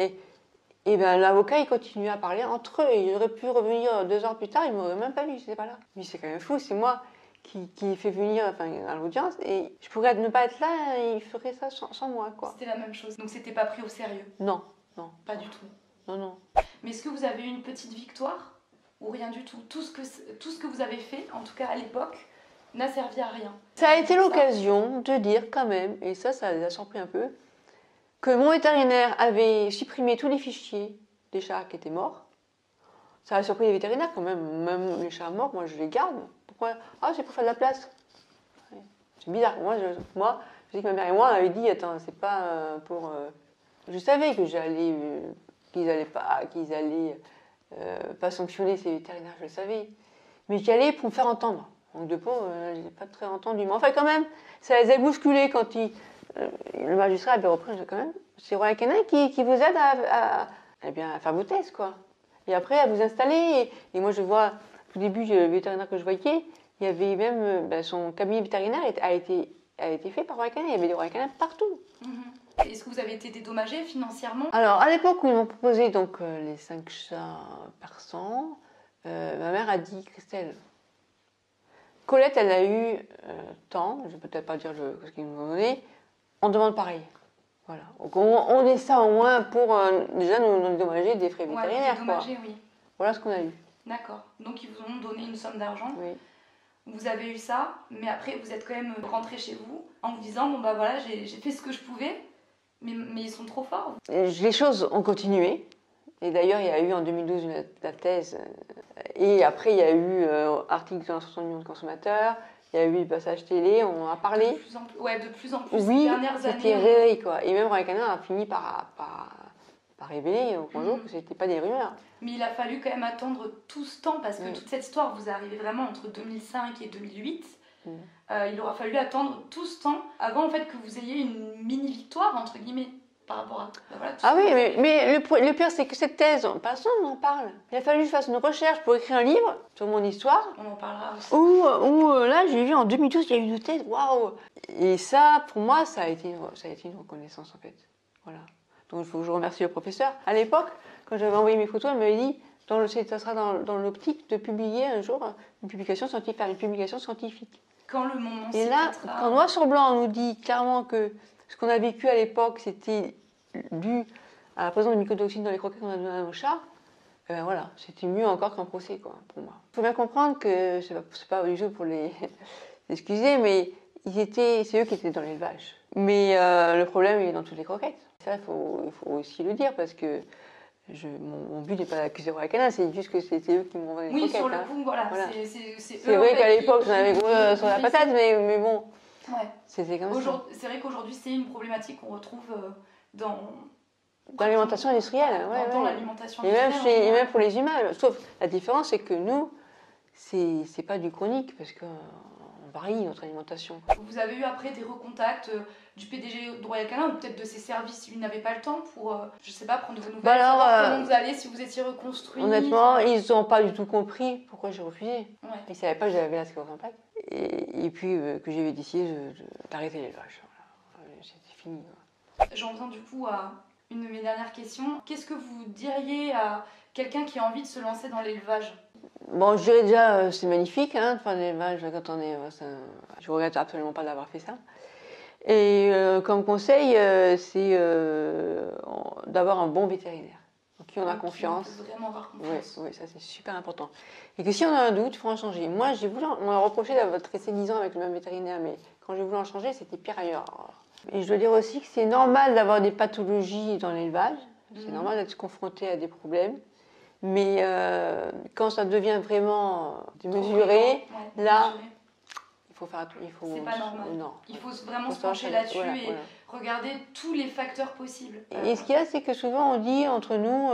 et ben, l'avocat, il continuait à parler entre eux. Il aurait pu revenir 2 heures plus tard, il ne m'aurait même pas vu, je n'étais pas là. Mais c'est quand même fou, c'est moi qui fait venir à l'audience, et je pourrais ne pas être là, et il ferait ça sans moi, quoi. C'était la même chose, donc c'était pas pris au sérieux? Non, non. Pas du tout? Non, non. Mais est-ce que vous avez eu une petite victoire ou rien du tout? Tout ce que vous avez fait, en tout cas à l'époque, n'a servi à rien. Ça a été l'occasion de dire quand même, et ça les a surpris un peu, que mon vétérinaire avait supprimé tous les fichiers des chats qui étaient morts. Ça a surpris les vétérinaires quand même. Même les chats morts, moi je les garde. Pourquoi? Ah, c'est pour faire de la place. C'est bizarre. Moi, je sais que ma mère et moi, on avait dit, attends, c'est pas pour... Je savais que qu'ils allaient pas sanctionner ces vétérinaires, je le savais. Mais qu'ils allaient pour me faire entendre. Donc de peau, je n'ai pas très entendu. Mais enfin, quand même, ça les a bousculés quand le magistrat avait repris, quand même. C'est Royal Canin qui vous aide à faire vos tests, quoi. Et après, à vous installer. Et moi, je vois, au début, le vétérinaire que je voyais, il y avait même son cabinet vétérinaire a été fait par Royal Canin. Il y avait des Royal Canin partout. Est-ce que vous avez été dédommagée financièrement? Alors, à l'époque où ils m'ont proposé donc, les 5 chats par 100, ma mère a dit, Christelle, Colette, elle a eu tant, je ne vais peut-être pas dire ce qu'ils nous ont donné, on demande pareil. Voilà. Donc, on est ça au moins pour déjà nous dédommager des frais vétérinaires. Dédommager, oui. Voilà ce qu'on a eu. D'accord. Donc ils vous ont donné une somme d'argent. Oui. Vous avez eu ça, mais après vous êtes quand même rentré chez vous en vous disant, bon bah voilà, j'ai fait ce que je pouvais, mais ils sont trop forts. Les choses ont continué. Et d'ailleurs, il y a eu en 2012 la thèse. Et après, il y a eu article dans 60 millions de consommateurs. Il y a eu le passage télé, on en a parlé. De plus en plus, oui, ces dernières années. C'était réveillé, quoi. Et même Royal Canin a fini par révéler au grand jour que ce n'était pas des rumeurs. Mais il a fallu quand même attendre tout ce temps, parce que toute cette histoire vous est arrivée vraiment entre 2005 et 2008. Il aura fallu attendre tout ce temps avant en fait, que vous ayez une mini-victoire, entre guillemets, par rapport à... Ah oui, mais le pire, c'est que cette thèse, personne n'en parle. Il a fallu que je fasse une recherche pour écrire un livre sur mon histoire. On en parlera aussi. Où là, j'ai vu en 2012, il y a eu une thèse, waouh. Et ça, pour moi, ça a été une reconnaissance, en fait. Voilà. Donc, il faut que je remercie le professeur. À l'époque, quand j'avais envoyé mes photos, elle m'avait dit, ça sera dans l'optique de publier un jour une publication scientifique. Quand le moment Et là, quand noir sur blanc, on nous dit clairement que ce qu'on a vécu à l'époque, c'était dû à la présence de mycotoxines dans les croquettes qu'on a données à nos chats, voilà, c'était mieux encore qu'un procès, quoi, pour moi. Il faut bien comprendre que, c'est pas du tout pour les excuser, mais c'est eux qui étaient dans l'élevage. Mais le problème, il est dans toutes les croquettes. Ça, il faut aussi le dire, parce que mon but n'est pas d'accuser Royal Canin, c'est juste que c'était eux qui m'ont vendu les croquettes. Oui, sur le coup, voilà. C'est vrai qu'à l'époque, j'en avais gros sur la patate, mais bon, c'était comme ça. C'est vrai qu'aujourd'hui, c'est une problématique qu'on retrouve dans l'alimentation industrielle. Dans l'alimentation industrielle. Et même pour les humains. Sauf la différence, c'est que nous, c'est pas du chronique, parce qu'on varie notre alimentation. Vous avez eu après des recontacts du PDG de Royal Canin, ou peut-être de ses services, s'ils n'avaient pas le temps pour, je sais pas, prendre de vos nouvelles, savoir comment vous allez, si vous étiez reconstruit. Honnêtement, ils n'ont pas du tout compris pourquoi j'ai refusé. Ouais. Ils ne savaient pas que j'avais la sclérose en plaques. Et puis que j'avais décidé d'arrêter l'élevage. Voilà. C'était fini. J'en viens du coup à une de mes dernières questions. Qu'est-ce que vous diriez à quelqu'un qui a envie de se lancer dans l'élevage? Bon, je dirais déjà, c'est magnifique de faire de l'élevage quand on est... je regrette absolument pas d'avoir fait ça. Et comme conseil, c'est d'avoir un bon vétérinaire, en qui on a confiance. On peut vraiment avoir confiance. Oui, ça c'est super important. Et que si on a un doute, il faut en changer. Moi, on m'a reproché d'avoir resté 10 ans avec le même vétérinaire, mais quand j'ai voulu en changer, c'était pire ailleurs. Et je dois dire aussi que c'est normal d'avoir des pathologies dans l'élevage. C'est normal d'être confronté à des problèmes. Mais quand ça devient vraiment démesuré, là, il faut faire attention. C'est pas normal. Non. Il faut vraiment se pencher là-dessus et regarder tous les facteurs possibles. Et ce qu'il y a, c'est que souvent on dit entre nous,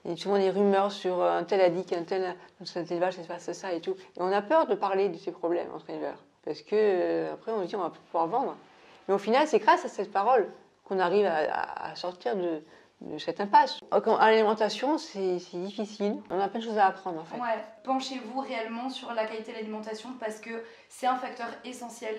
il y a souvent des rumeurs sur un tel a dit qu'un tel, dans cet élevage, ça se passe ça et tout. Et on a peur de parler de ces problèmes entre éleveurs. Parce que après on se dit on va pouvoir vendre. Mais au final, c'est grâce à cette parole qu'on arrive à sortir de cette impasse. À l'alimentation, c'est difficile. On a plein de choses à apprendre en fait. Ouais, penchez-vous réellement sur la qualité de l'alimentation parce que c'est un facteur essentiel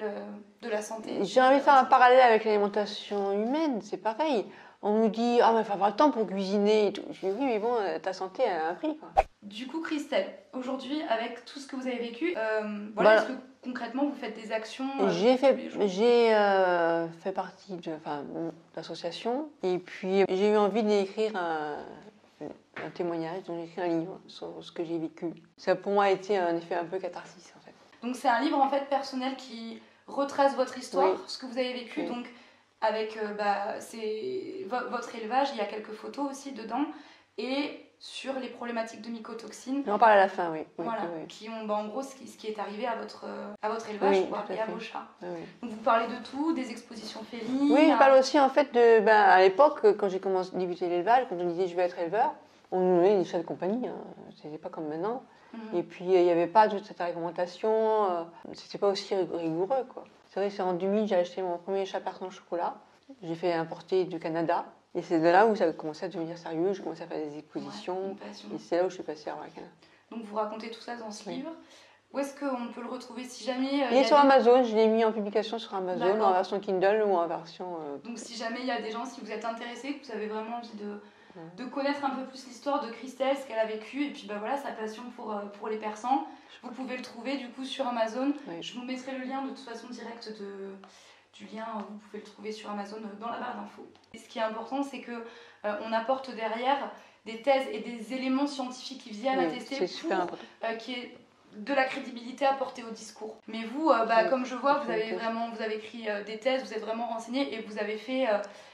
de la santé. J'ai envie de faire un parallèle avec l'alimentation humaine, c'est pareil. On nous dit ah mais il faut avoir le temps pour cuisiner et tout. Je dis oui mais bon, ta santé a un prix quoi. Du coup Christelle, aujourd'hui avec tout ce que vous avez vécu, est-ce que concrètement vous faites des actions J'ai fait partie de l'association et puis j'ai eu envie d'écrire un témoignage, donc j'ai écrit un livre sur ce que j'ai vécu. Ça pour moi a été un effet un peu catharsis en fait. Donc c'est un livre en fait personnel qui retrace votre histoire, Oui. ce que vous avez vécu, Oui. donc avec votre élevage, il y a quelques photos aussi dedans et sur les problématiques de mycotoxines. On en parle à la fin, oui. Voilà, oui. qui ont en gros ce qui est arrivé à votre élevage Oui, quoi, tout à et à fait. vos chats. Oui. Donc vous parlez de tout, des expositions félines. Oui, je parle aussi en fait de, à l'époque, quand j'ai commencé à débuter l'élevage, quand on disait je vais être éleveur, on nous donnait des chats de compagnie, hein. C'était pas comme maintenant. Et puis il n'y avait pas toute cette réglementation, c'était pas aussi rigoureux quoi. C'est vrai que c'est en 2000 j'ai acheté mon premier chat persan au chocolat, j'ai fait importer du Canada. Et c'est de là où ça a commencé à devenir sérieux, j'ai commencé à faire des expositions, et c'est là où je suis passée à Arlequin. Donc vous racontez tout ça dans ce livre. Où est-ce qu'on peut le retrouver si jamais... il est sur Amazon, je l'ai mis en publication sur Amazon, en version Kindle ou en version... Donc si jamais il y a des gens, si vous êtes intéressés, que vous avez vraiment envie de connaître un peu plus l'histoire de Christelle, ce qu'elle a vécu, et puis sa passion pour les persans, vous pouvez le trouver du coup sur Amazon. Oui. Je vous mettrai le lien de toute façon direct du lien, vous pouvez le trouver sur Amazon dans la barre d'infos. Ce qui est important, c'est que on apporte derrière des thèses et des éléments scientifiques qui viennent attester pour qu'il y ait de la crédibilité apportée au discours. Mais vous, comme je vois, vous avez écrit des thèses, vous êtes vraiment renseigné et vous avez fait...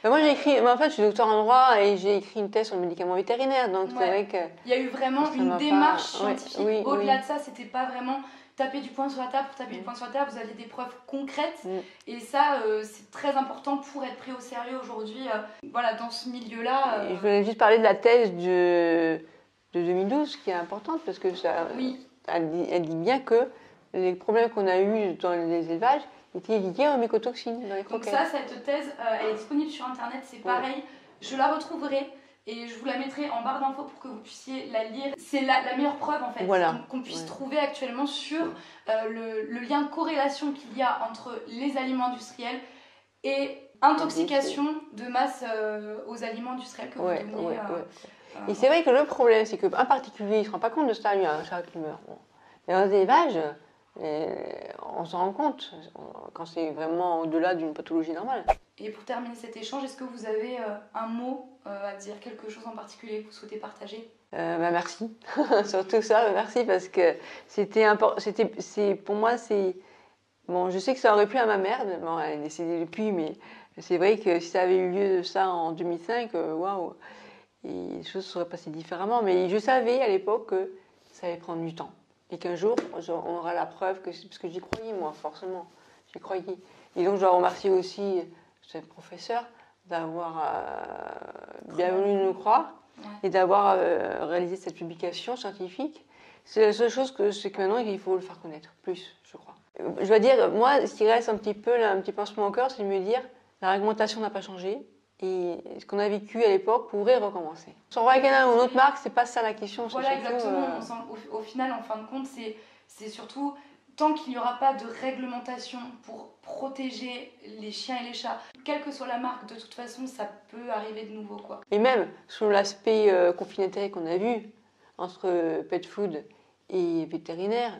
moi j'ai écrit, en fait je suis docteur en droit et j'ai écrit une thèse sur le médicament vétérinaire, donc c'est vrai que... Il y a eu vraiment une démarche scientifique. Au-delà de ça, c'était pas vraiment... taper du poing sur la table pour taper du poing sur la table, vous aviez des preuves concrètes et ça c'est très important pour être pris au sérieux aujourd'hui dans ce milieu-là. Je voulais juste parler de la thèse de 2012 qui est importante parce que elle dit bien que les problèmes qu'on a eus dans les élevages étaient liés aux mycotoxines dans les croquettes. Donc cette thèse, elle est disponible sur internet, c'est pareil, je la retrouverai. Et je vous la mettrai en barre d'infos pour que vous puissiez la lire. C'est la meilleure preuve en fait qu'on puisse trouver actuellement sur le lien de corrélation qu'il y a entre les aliments industriels et intoxication de masse aux aliments industriels que vous donnez. Et c'est vrai que le problème, c'est qu'un particulier, il ne se rend pas compte de ça, il y a un chat qui meurt. Bon. Et dans les élevages, on s'en rend compte quand c'est vraiment au-delà d'une pathologie normale. Et pour terminer cet échange, est-ce que vous avez un mot à dire, quelque chose en particulier que vous souhaitez partager? Merci, surtout ça, merci parce que c'était important. Pour moi, c'est bon. Je sais que ça aurait plu à ma mère. Bon, elle est décédée depuis, mais c'est vrai que si ça avait eu lieu ça en 2005, waouh, les choses seraient passées différemment. Mais je savais à l'époque que ça allait prendre du temps et qu'un jour, on aura la preuve parce que j'y croyais moi, forcément, j'y croyais. Et donc, je dois remercier aussi ce professeur d'avoir bien voulu nous croire et d'avoir réalisé cette publication scientifique. C'est la seule chose c'est que maintenant il faut le faire connaître plus, je crois. Je dois dire, moi, ce qui reste un petit pincement au cœur, c'est de me dire la réglementation n'a pas changé et ce qu'on a vécu à l'époque pourrait recommencer. Sur Royacanin ou une autre marque, c'est pas ça la question. Voilà, exactement. Au final, en fin de compte, c'est surtout tant qu'il n'y aura pas de réglementation pour protéger les chiens et les chats, quelle que soit la marque, de toute façon, ça peut arriver de nouveau, quoi. Et même sur l'aspect conflit d'intérêt qu'on a vu entre pet food et vétérinaire,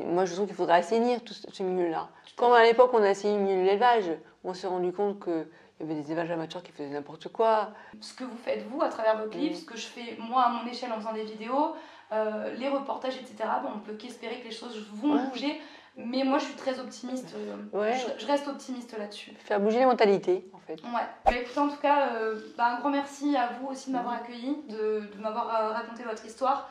moi je trouve qu'il faudrait assainir tout ce milieu-là. Comme à l'époque on a assaini le milieu de l'élevage, on s'est rendu compte qu'il y avait des élevages amateurs qui faisaient n'importe quoi. Ce que vous faites vous à travers vos clips, ce que je fais moi à mon échelle en faisant des vidéos, les reportages, etc., bon, on peut qu'espérer que les choses vont bouger, mais moi je suis très optimiste, je reste optimiste là-dessus. Faire bouger les mentalités en fait. Ouais. Bah, écoutez, en tout cas, un grand merci à vous aussi de m'avoir accueilli, de m'avoir raconté votre histoire.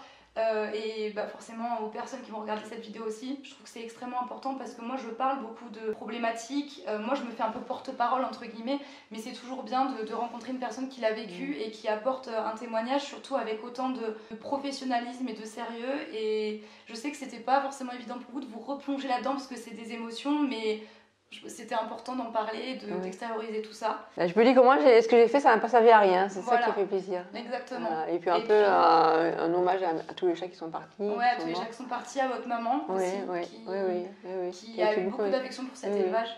Et forcément aux personnes qui vont regarder cette vidéo aussi, je trouve que c'est extrêmement important parce que moi je parle beaucoup de problématiques, moi je me fais un peu porte-parole entre guillemets, mais c'est toujours bien de rencontrer une personne qui l'a vécu et qui apporte un témoignage, surtout avec autant de professionnalisme et de sérieux. Et je sais que c'était pas forcément évident pour vous de vous replonger là-dedans parce que c'est des émotions, mais c'était important d'en parler, d'extérioriser tout ça. Je me dis que moi, ce que j'ai fait, ça n'a pas servi à rien. C'est ça qui fait plaisir. Exactement. Voilà. Et puis un hommage à tous les chats qui sont partis. Ouais, à tous les chats qui sont partis, à votre maman aussi, qui a eu beaucoup d'affection pour cet élevage.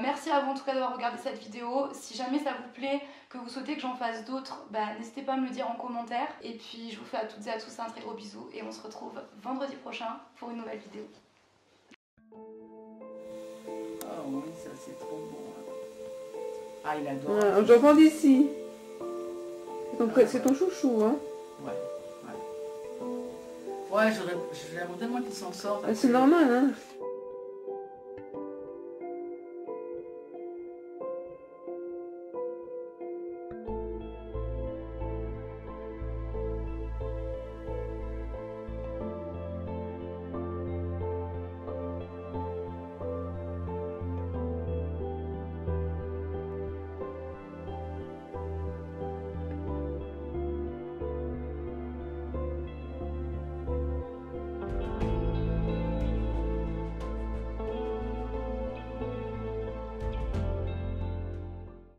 Merci à vous en tout cas d'avoir regardé cette vidéo. Si jamais ça vous plaît, que vous souhaitez que j'en fasse d'autres, n'hésitez pas à me le dire en commentaire. Et puis je vous fais à toutes et à tous un très gros bisou. Et on se retrouve vendredi prochain pour une nouvelle vidéo. Ah oui, ça c'est trop bon. Ah, il adore. On doit prendre ici. C'est ton chouchou, hein? Ouais, j'aimerais tellement qu'il s'en sorte. C'est normal, hein?